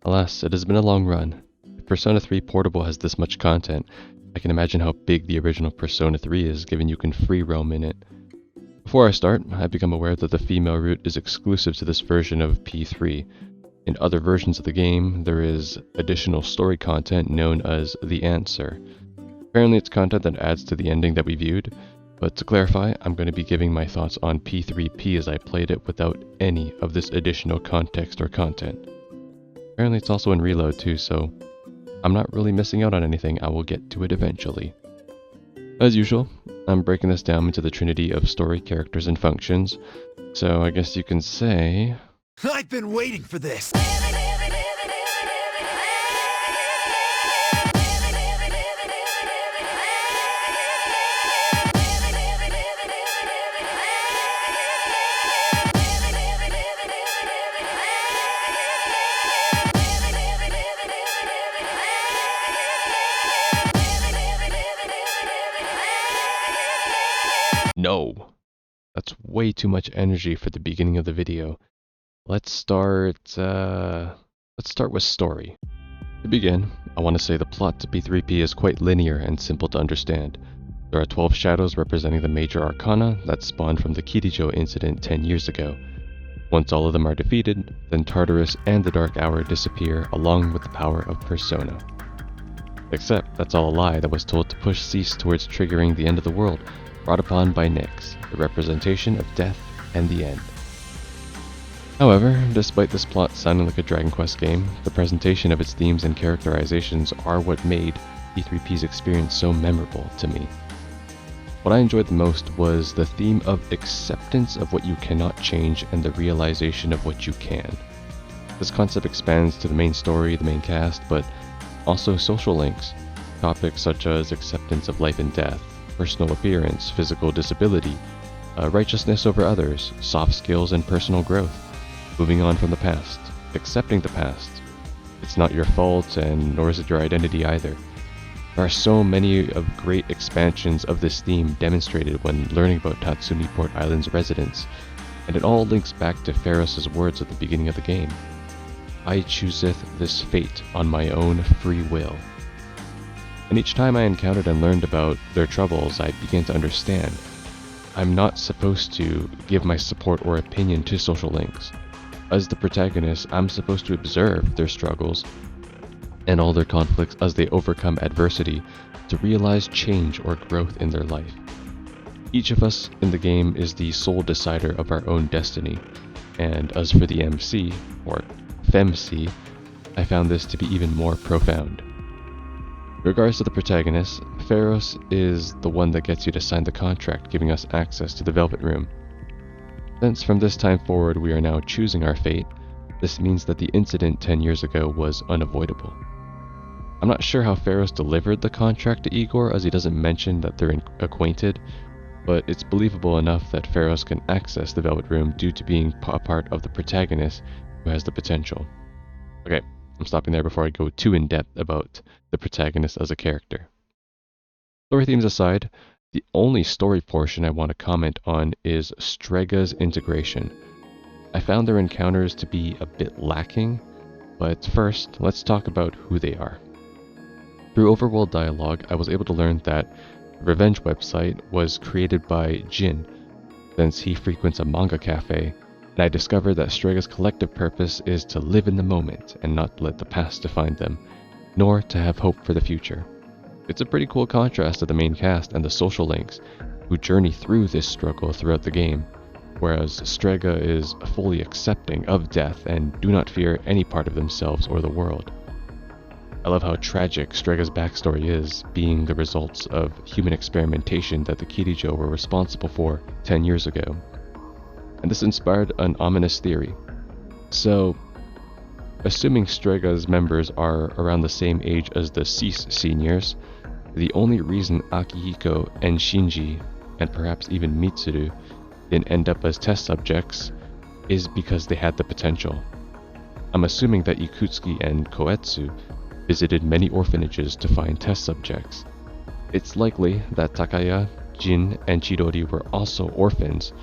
Alas, it has been a long run. If Persona 3 Portable has this much content, I can imagine how big the original Persona 3 is, given you can free roam in it. Before I start, I've become aware that the female route is exclusive to this version of P3. In other versions of the game, there is additional story content known as The Answer. Apparently it's content that adds to the ending that we viewed, but to clarify, I'm going to be giving my thoughts on P3P as I played it without any of this additional context or content. Apparently it's also in Reload too, so I'm not really missing out on anything. I will get to it eventually. As usual, I'm breaking this down into the trinity of story, characters, and functions, so I guess you can say... I've been waiting for this! No! That's way too much energy for the beginning of the video. Let's start with story. To begin, I want to say the plot to P3P is quite linear and simple to understand. There are 12 shadows representing the major arcana that spawned from the Kirijo incident 10 years ago. Once all of them are defeated, then Tartarus and the Dark Hour disappear along with the power of Persona. Except that's all a lie that was told to push Cease towards triggering the end of the world, brought upon by Nyx, the representation of death and the end. However, despite this plot sounding like a Dragon Quest game, the presentation of its themes and characterizations are what made P3P's experience so memorable to me. What I enjoyed the most was the theme of acceptance of what you cannot change and the realization of what you can. This concept expands to the main story, the main cast, but also social links, topics such as acceptance of life and death, personal appearance, physical disability, righteousness over others, soft skills and personal growth, moving on from the past, accepting the past. It's not your fault and nor is it your identity either. There are so many of great expansions of this theme demonstrated when learning about Tatsumi Port Island's residents, and it all links back to Pharos' words at the beginning of the game. I chooseth this fate on my own free will. And each time I encountered and learned about their troubles, I began to understand. I'm not supposed to give my support or opinion to social links. As the protagonist, I'm supposed to observe their struggles and all their conflicts as they overcome adversity to realize change or growth in their life. Each of us in the game is the sole decider of our own destiny, and as for the MC, or FemC, I found this to be even more profound. In regards to the protagonist, Pharos is the one that gets you to sign the contract giving us access to the Velvet Room. Since from this time forward we are now choosing our fate, this means that the incident 10 years ago was unavoidable. I'm not sure how Pharos delivered the contract to Igor, as he doesn't mention that they're acquainted, but it's believable enough that Pharos can access the Velvet Room due to being a part of the protagonist who has the potential. Okay, I'm stopping there before I go too in-depth about the protagonist as a character. Story themes aside, the only story portion I want to comment on is Strega's integration. I found their encounters to be a bit lacking, but first, let's talk about who they are. Through overworld dialogue, I was able to learn that the Revenge website was created by Jin, since he frequents a manga cafe, and I discovered that Strega's collective purpose is to live in the moment and not let the past define them, nor to have hope for the future. It's a pretty cool contrast to the main cast and the social links, who journey through this struggle throughout the game, whereas Strega is fully accepting of death and do not fear any part of themselves or the world. I love how tragic Strega's backstory is, being the results of human experimentation that the Kirijo were responsible for 10 years ago. And this inspired an ominous theory. So, assuming Strega's members are around the same age as the Cease seniors, the only reason Akihiko and Shinji, and perhaps even Mitsuru, didn't end up as test subjects is because they had the potential. I'm assuming that Ikutsuki and Koetsu visited many orphanages to find test subjects. It's likely that Takaya, Jin, and Chidori were also orphans,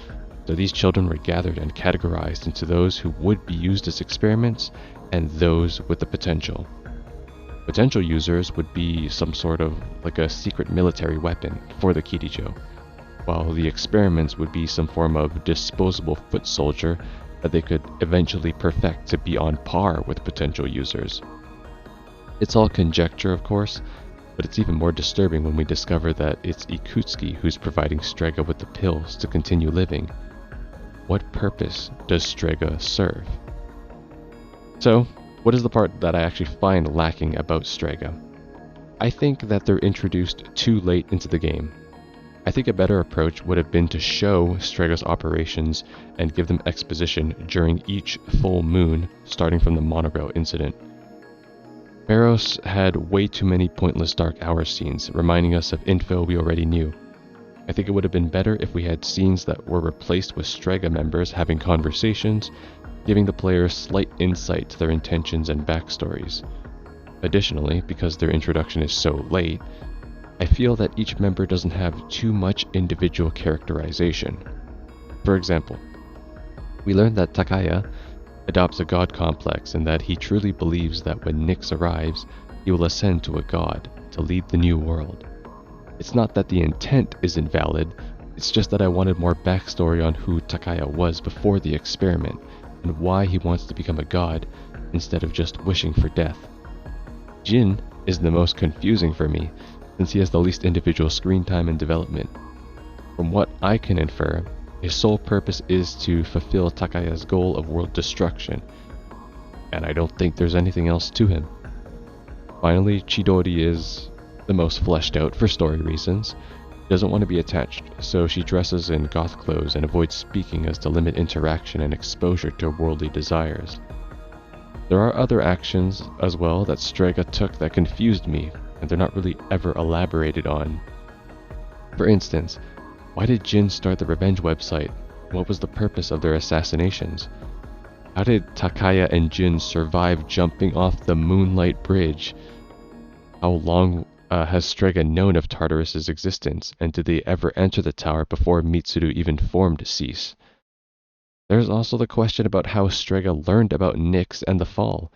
so these children were gathered and categorized into those who would be used as experiments and those with the potential. Potential users would be some sort of like a secret military weapon for the Kirijo, while the experiments would be some form of disposable foot soldier that they could eventually perfect to be on par with potential users. It's all conjecture, of course, but it's even more disturbing when we discover that it's Ikutsuki who's providing Strega with the pills to continue living. What purpose does Strega serve? So, what is the part that I actually find lacking about Strega? I think that they're introduced too late into the game. I think a better approach would have been to show Strega's operations and give them exposition during each full moon, starting from the monorail incident. Barros had way too many pointless dark hour scenes, reminding us of info we already knew. I think it would have been better if we had scenes that were replaced with Strega members having conversations, giving the player slight insight to their intentions and backstories. Additionally, because their introduction is so late, I feel that each member doesn't have too much individual characterization. For example, we learned that Takaya adopts a god complex and that he truly believes that when Nyx arrives, he will ascend to a god to lead the new world. It's not that the intent isn't valid, it's just that I wanted more backstory on who Takaya was before the experiment and why he wants to become a god instead of just wishing for death. Jin is the most confusing for me since he has the least individual screen time and development. From what I can infer, his sole purpose is to fulfill Takaya's goal of world destruction, and I don't think there's anything else to him. Finally, Chidori is the most fleshed out for story reasons. She doesn't want to be attached, so she dresses in goth clothes and avoids speaking as to limit interaction and exposure to worldly desires. There are other actions as well that Strega took that confused me, and they're not really ever elaborated on. For instance, why did Jin start the revenge website? What was the purpose of their assassinations? How did Takaya and Jin survive jumping off the Moonlight Bridge? How long has Strega known of Tartarus' existence, and did they ever enter the tower before Mitsuru even formed Cease? There's also the question about how Strega learned about Nyx and the fall.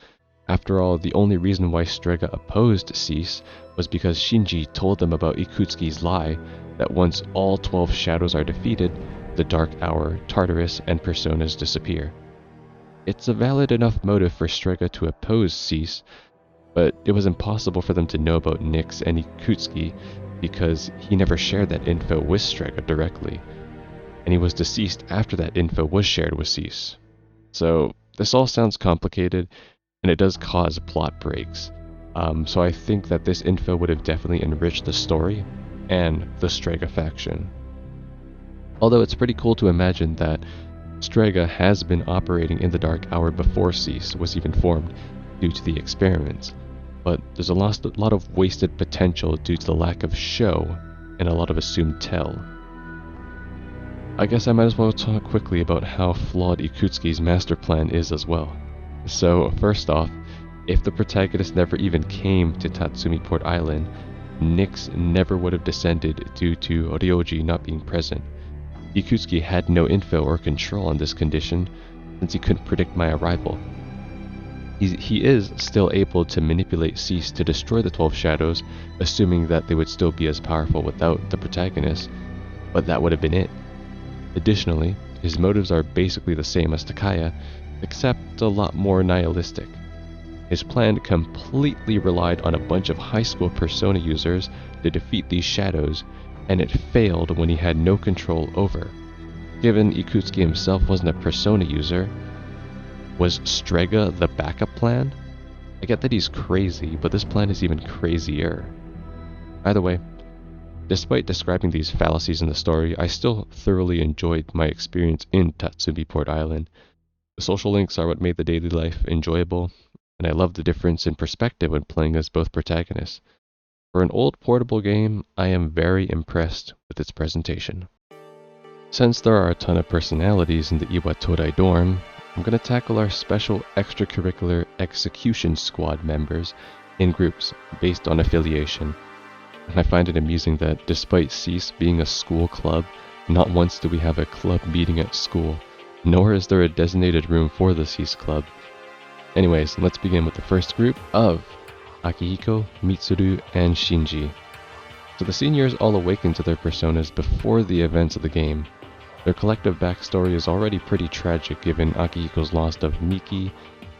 After all, the only reason why Strega opposed Cease was because Shinji told them about Ikutsuki's lie that once all 12 shadows are defeated, the Dark Hour, Tartarus, and Personas disappear. It's a valid enough motive for Strega to oppose Cease, but it was impossible for them to know about Nyx and Ikutsuki because he never shared that info with Strega directly, and he was deceased after that info was shared with Cease. So this all sounds complicated, and it does cause plot breaks. So I think that this info would have definitely enriched the story and the Strega faction. Although it's pretty cool to imagine that Strega has been operating in the Dark Hour before Cease was even formed due to the experiments, but there's a lot of wasted potential due to the lack of show and a lot of assumed tell. I guess I might as well talk quickly about how flawed Ikutsuki's master plan is as well. So first off, if the protagonist never even came to Tatsumi Port Island, Nyx never would have descended due to Ryoji not being present. Ikutsuki had no info or control on this condition since he couldn't predict my arrival. He is still able to manipulate Cease to destroy the 12 shadows, assuming that they would still be as powerful without the protagonist, but that would have been it. Additionally, his motives are basically the same as Takaya, except a lot more nihilistic. His plan completely relied on a bunch of high school Persona users to defeat these shadows, and it failed when he had no control over. Given Ikutsuki himself wasn't a Persona user, was Strega the backup plan? I get that he's crazy, but this plan is even crazier. Either way, despite describing these fallacies in the story, I still thoroughly enjoyed my experience in Tatsumi Port Island. The social links are what made the daily life enjoyable, and I love the difference in perspective when playing as both protagonists. For an old portable game, I am very impressed with its presentation. Since there are a ton of personalities in the Iwatodai dorm, I'm going to tackle our special extracurricular execution squad members in groups based on affiliation. And I find it amusing that despite Cease being a school club, not once do we have a club meeting at school, nor is there a designated room for the Cease club. Anyways, let's begin with the first group of Akihiko, Mitsuru, and Shinji. So the seniors all awaken to their personas before the events of the game. Their collective backstory is already pretty tragic given Akihiko's loss of Miki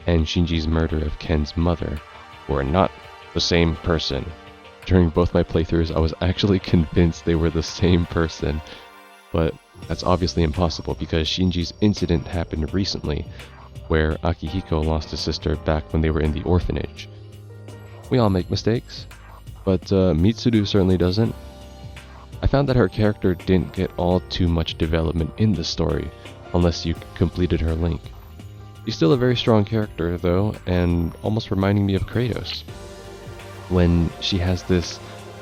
and Shinji's murder of Ken's mother, who are not the same person. During both my playthroughs, I was actually convinced they were the same person, but that's obviously impossible because Shinji's incident happened recently, where Akihiko lost his sister back when they were in the orphanage. We all make mistakes, but Mitsuru certainly doesn't. I found that her character didn't get all too much development in the story, unless you completed her link. She's still a very strong character though, and almost reminding me of Kratos. When she has this,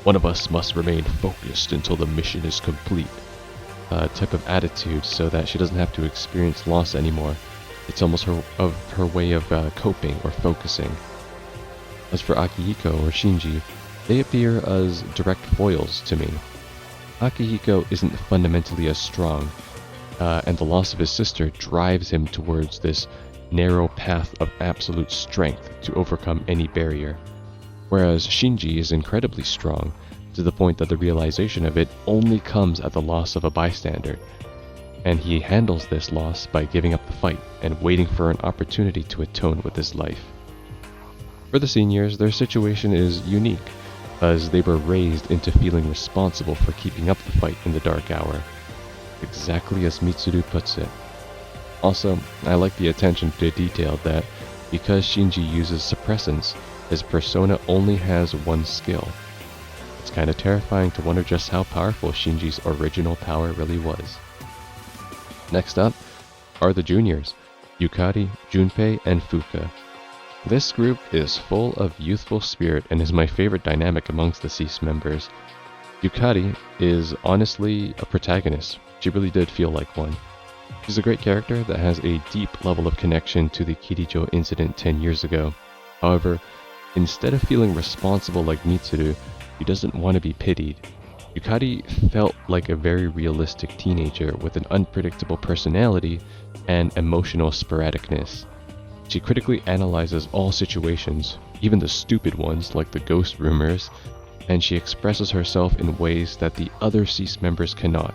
"one of us must remain focused until the mission is complete," type of attitude so that she doesn't have to experience loss anymore. It's almost her way of coping or focusing. As for Akihiko or Shinji, they appear as direct foils to me. Akihiko isn't fundamentally as strong, and the loss of his sister drives him towards this narrow path of absolute strength to overcome any barrier. Whereas Shinji is incredibly strong, to the point that the realization of it only comes at the loss of a bystander, and he handles this loss by giving up the fight and waiting for an opportunity to atone with his life. For the seniors, their situation is unique, as they were raised into feeling responsible for keeping up the fight in the dark hour, exactly as Mitsuru puts it. Also, I like the attention to detail that because Shinji uses suppressants, his persona only has one skill. It's kinda terrifying to wonder just how powerful Shinji's original power really was. Next up are the juniors, Yukari, Junpei, and Fuka. This group is full of youthful spirit and is my favorite dynamic amongst the Cease members. Yukari is honestly a protagonist. She really did feel like one. She's a great character that has a deep level of connection to the Kirijo incident 10 years ago. However, instead of feeling responsible like Mitsuru, she doesn't want to be pitied. Yukari felt like a very realistic teenager with an unpredictable personality and emotional sporadicness. She critically analyzes all situations, even the stupid ones like the ghost rumors, and she expresses herself in ways that the other Cease members cannot.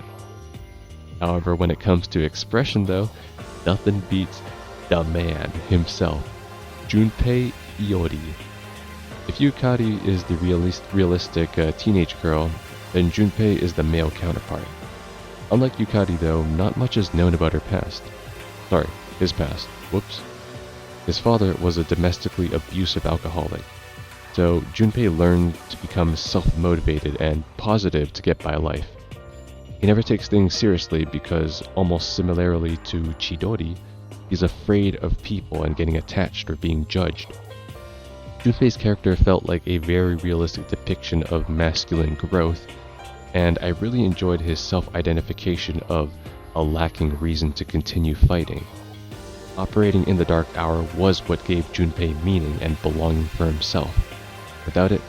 However, when it comes to expression though, nothing beats the man himself, Junpei Iori. If Yukari is the realistic teenage girl, then Junpei is the male counterpart. Unlike Yukari though, not much is known about her past. Sorry, his past. Whoops. His father was a domestically abusive alcoholic, so Junpei learned to become self-motivated and positive to get by life. He never takes things seriously because, almost similarly to Chidori, he's afraid of people and getting attached or being judged. Junpei's character felt like a very realistic depiction of masculine growth, and I really enjoyed his self-identification of a lacking reason to continue fighting. Operating in the dark hour was what gave Junpei meaning and belonging for himself. Without it,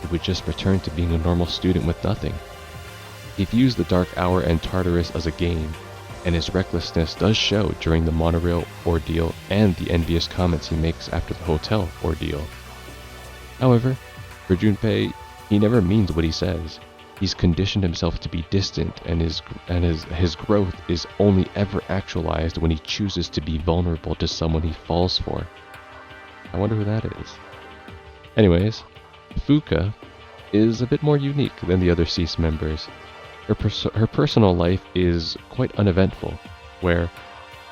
he would just return to being a normal student with nothing. He views the dark hour and Tartarus as a game, and his recklessness does show during the monorail ordeal and the envious comments he makes after the hotel ordeal. However, for Junpei, he never means what he says. He's conditioned himself to be distant, and his growth is only ever actualized when he chooses to be vulnerable to someone he falls for. I wonder who that is. Anyways, Fuka is a bit more unique than the other Cease members. Her personal life is quite uneventful, where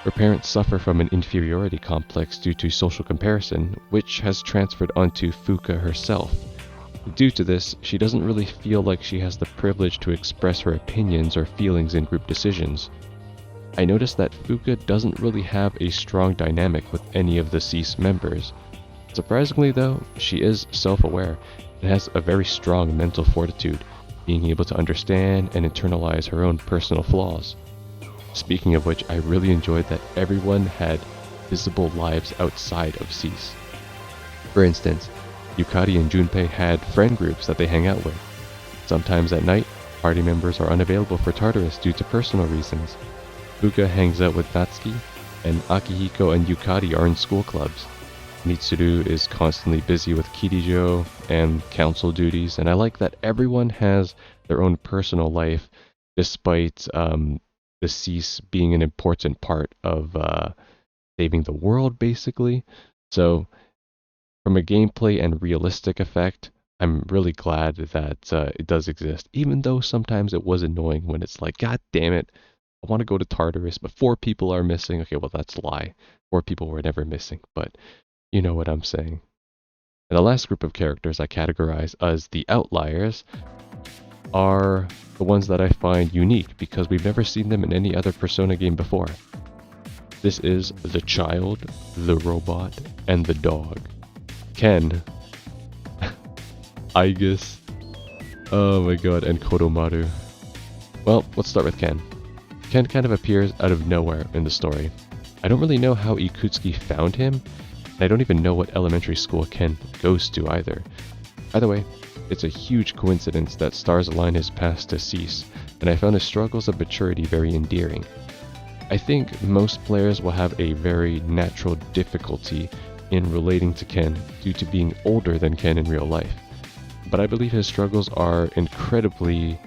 her parents suffer from an inferiority complex due to social comparison, which has transferred onto Fuka herself. Due to this, she doesn't really feel like she has the privilege to express her opinions or feelings in group decisions. I noticed that Fuka doesn't really have a strong dynamic with any of the Cease members. Surprisingly though, she is self-aware and has a very strong mental fortitude, being able to understand and internalize her own personal flaws. Speaking of which, I really enjoyed that everyone had visible lives outside of Cease. For instance, Yukari and Junpei had friend groups that they hang out with. Sometimes at night, party members are unavailable for Tartarus due to personal reasons. Fuka hangs out with Natsuki, and Akihiko and Yukari are in school clubs. Mitsuru is constantly busy with Kirijo and council duties, and I like that everyone has their own personal life, despite the cease being an important part of saving the world, basically. So, from a gameplay and realistic effect, I'm really glad that it does exist, even though sometimes it was annoying when it's like, God damn it, I want to go to Tartarus, but 4 people are missing. Okay, well, that's a lie. 4 people were never missing, but you know what I'm saying. And the last group of characters I categorize as the outliers are the ones that I find unique because we've never seen them in any other Persona game before. This is the child, the robot, and the dog. Ken, Aigis, oh my god, and Kodomaru. Well, let's start with Ken. Ken kind of appears out of nowhere in the story. I don't really know how Ikutsuki found him, and I don't even know what elementary school Ken goes to either. Either way, it's a huge coincidence that stars align his paths to cease, and I found his struggles of maturity very endearing. I think most players will have a very natural difficulty in relating to Ken due to being older than Ken in real life. But I believe his struggles are incredibly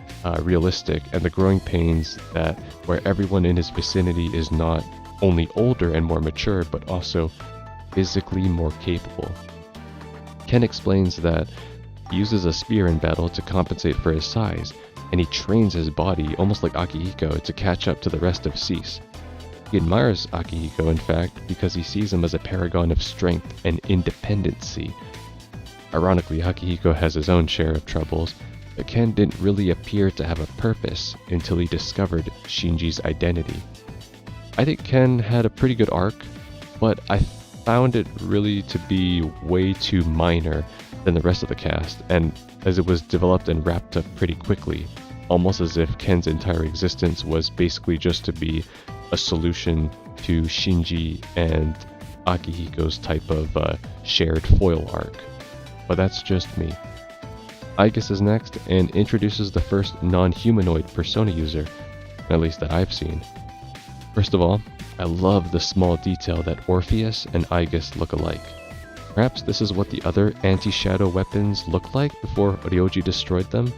realistic, and the growing pains that where everyone in his vicinity is not only older and more mature, but also physically more capable. Ken explains that he uses a spear in battle to compensate for his size, and he trains his body, almost like Akihiko, to catch up to the rest of Cease. He admires Akihiko, in fact, because he sees him as a paragon of strength and independency. Ironically, Akihiko has his own share of troubles, but Ken didn't really appear to have a purpose until he discovered Shinji's identity. I think Ken had a pretty good arc, but I found it really to be way too minor than the rest of the cast, and as it was developed and wrapped up pretty quickly, almost as if Ken's entire existence was basically just to be a solution to Shinji and Akihiko's type of shared foil arc. But that's just me. Aigis is next and introduces the first non-humanoid Persona user, at least that I've seen. First of all, I love the small detail that Orpheus and Aigis look alike. Perhaps this is what the other anti-shadow weapons looked like before Ryoji destroyed them?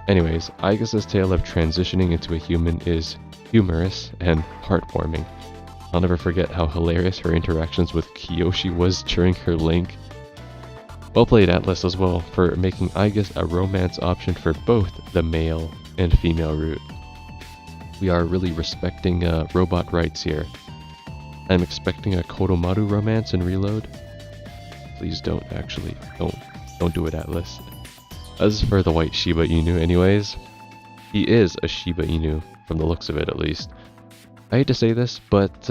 Anyways, Aigis' tale of transitioning into a human is humorous and heartwarming. I'll never forget how hilarious her interactions with Kiyoshi was during her link. Well played, Atlas, as well, for making Aigis a romance option for both the male and female route. We are really respecting robot rights here. I'm expecting a Kodomaru romance in Reload. Please don't do it, Atlas. As for the white Shiba Inu anyways, he is a Shiba Inu, from the looks of it at least. I hate to say this, but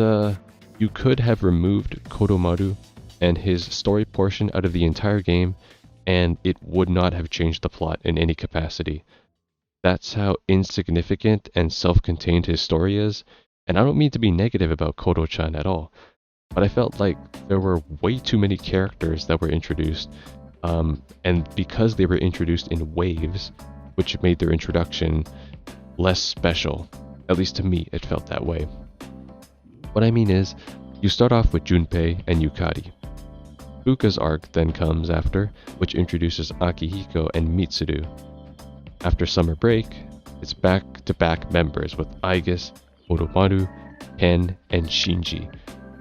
you could have removed Kodomaru and his story portion out of the entire game, and it would not have changed the plot in any capacity. That's how insignificant and self-contained his story is, and I don't mean to be negative about Kodo-chan at all, but I felt like there were way too many characters that were introduced, and because they were introduced in waves, which made their introduction less special. At least to me, it felt that way. What I mean is, you start off with Junpei and Yukari. Fuka's arc then comes after, which introduces Akihiko and Mitsuru. After summer break, it's back-to-back members with Aigis, Kodomaru, Ken, and Shinji,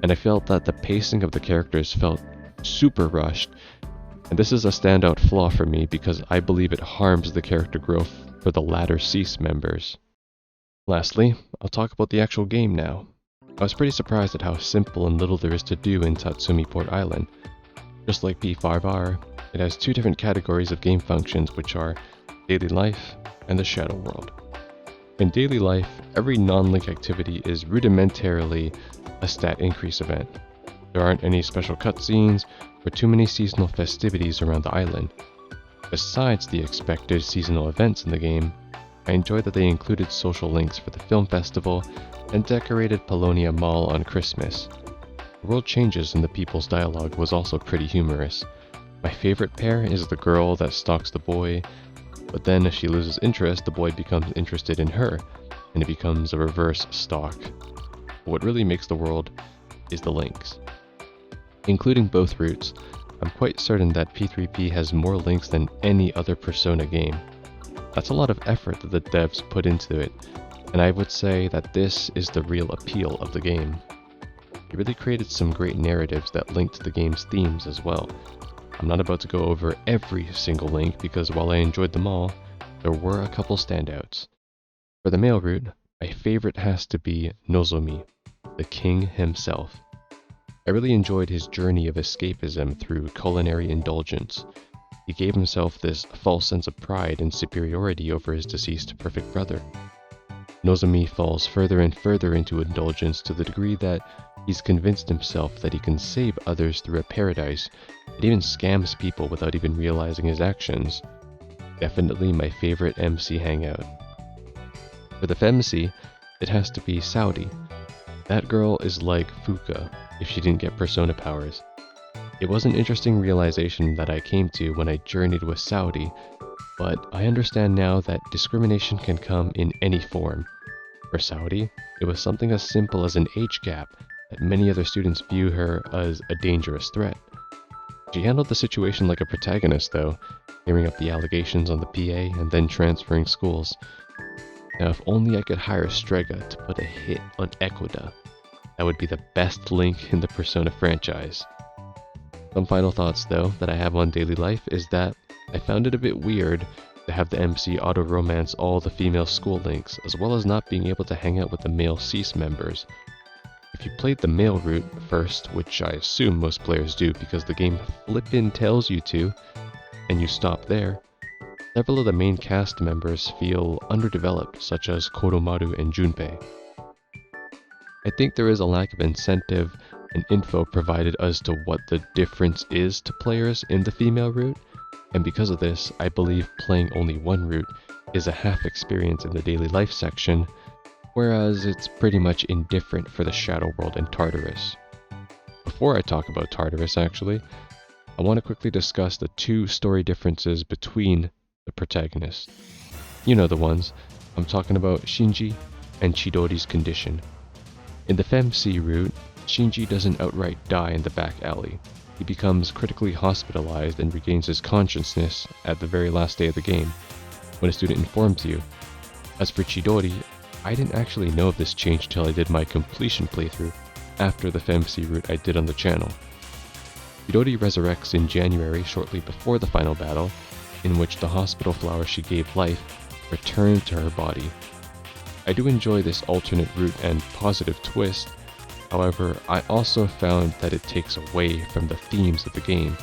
and I felt that the pacing of the characters felt super rushed, and this is a standout flaw for me because I believe it harms the character growth for the latter Cease members. Lastly, I'll talk about the actual game now. I was pretty surprised at how simple and little there is to do in Tatsumi Port Island. Just like P5R, it has 2 different categories of game functions, which are daily life and the shadow world. In daily life, every non-link activity is rudimentarily a stat increase event. There aren't any special cutscenes or too many seasonal festivities around the island. Besides the expected seasonal events in the game, I enjoyed that they included social links for the film festival and decorated Polonia Mall on Christmas. The world changes and the people's dialogue was also pretty humorous. My favorite pair is the girl that stalks the boy, but then as she loses interest, the boy becomes interested in her, and it becomes a reverse stalk. What really makes the world is the links. Including both routes, I'm quite certain that P3P has more links than any other Persona game. That's a lot of effort that the devs put into it, and I would say that this is the real appeal of the game. It really created some great narratives that linked the game's themes as well. I'm not about to go over every single link because while I enjoyed them all, there were a couple standouts. For the male route, my favorite has to be Nozomi, the king himself. I really enjoyed his journey of escapism through culinary indulgence. He gave himself this false sense of pride and superiority over his deceased perfect brother. Nozomi falls further and further into indulgence to the degree that he's convinced himself that he can save others through a paradise and even scams people without even realizing his actions. Definitely my favorite MC hangout. For the femc, it has to be Saudi. That girl is like Fuka if she didn't get persona powers. It was an interesting realization that I came to when I journeyed with Saudi, but I understand now that discrimination can come in any form. For Saudi, it was something as simple as an age gap that many other students view her as a dangerous threat. She handled the situation like a protagonist though, clearing up the allegations on the PA and then transferring schools. Now if only I could hire Strega to put a hit on Ekoda. That would be the best link in the Persona franchise. Some final thoughts though that I have on daily life is that I found it a bit weird to have the MC auto-romance all the female school links, as well as not being able to hang out with the male CEASE members. If you played the male route first, which I assume most players do because the game flippin' tells you to, and you stop there, several of the main cast members feel underdeveloped, such as Koromaru and Junpei. I think there is a lack of incentive and info provided as to what the difference is to players in the female route, and because of this, I believe playing only one route is a half experience in the daily life section, whereas it's pretty much indifferent for the Shadow World and Tartarus. Before I talk about Tartarus actually, I want to quickly discuss the two story differences between the protagonists. You know the ones, I'm talking about Shinji and Chidori's condition. In the femc route, Shinji doesn't outright die in the back alley. He becomes critically hospitalized and regains his consciousness at the very last day of the game, when a student informs you. As for Chidori, I didn't actually know of this change till I did my completion playthrough, after the femc route I did on the channel. Chidori resurrects in January shortly before the final battle, in which the hospital flower she gave life returned to her body. I do enjoy this alternate route and positive twist. However, I also found that it takes away from the themes of the game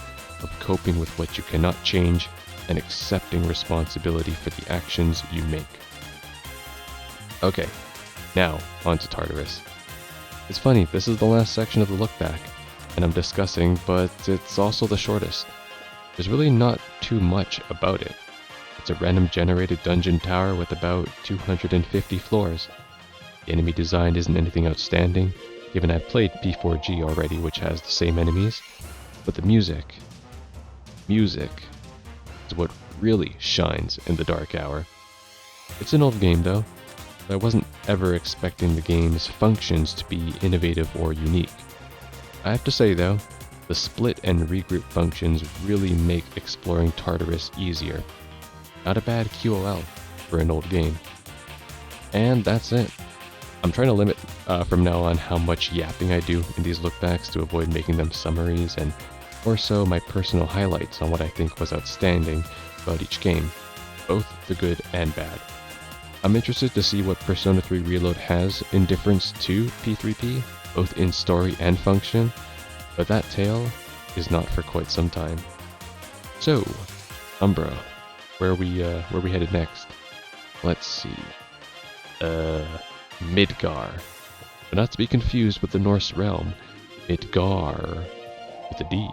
of coping with what you cannot change and accepting responsibility for the actions you make. Okay, now on to Tartarus. It's funny, this is the last section of the Lookback, and I'm discussing, but it's also the shortest. There's really not too much about it. It's a random generated dungeon tower with about 250 floors. The enemy design isn't anything outstanding, given I've played P4G already, which has the same enemies, but the music is what really shines in the dark hour. It's an old game though, but I wasn't ever expecting the game's functions to be innovative or unique. I have to say though, the split and regroup functions really make exploring Tartarus easier. Not a bad QOL for an old game. And that's it. I'm trying to limit from now on how much yapping I do in these lookbacks to avoid making them summaries and more so my personal highlights on what I think was outstanding about each game, both the good and bad. I'm interested to see what Persona 3 Reload has in difference to P3P, both in story and function, but that tale is not for quite some time. So, Umbra, where we headed next? Let's see. Midgar. But not to be confused with the Norse realm, Midgar with a D.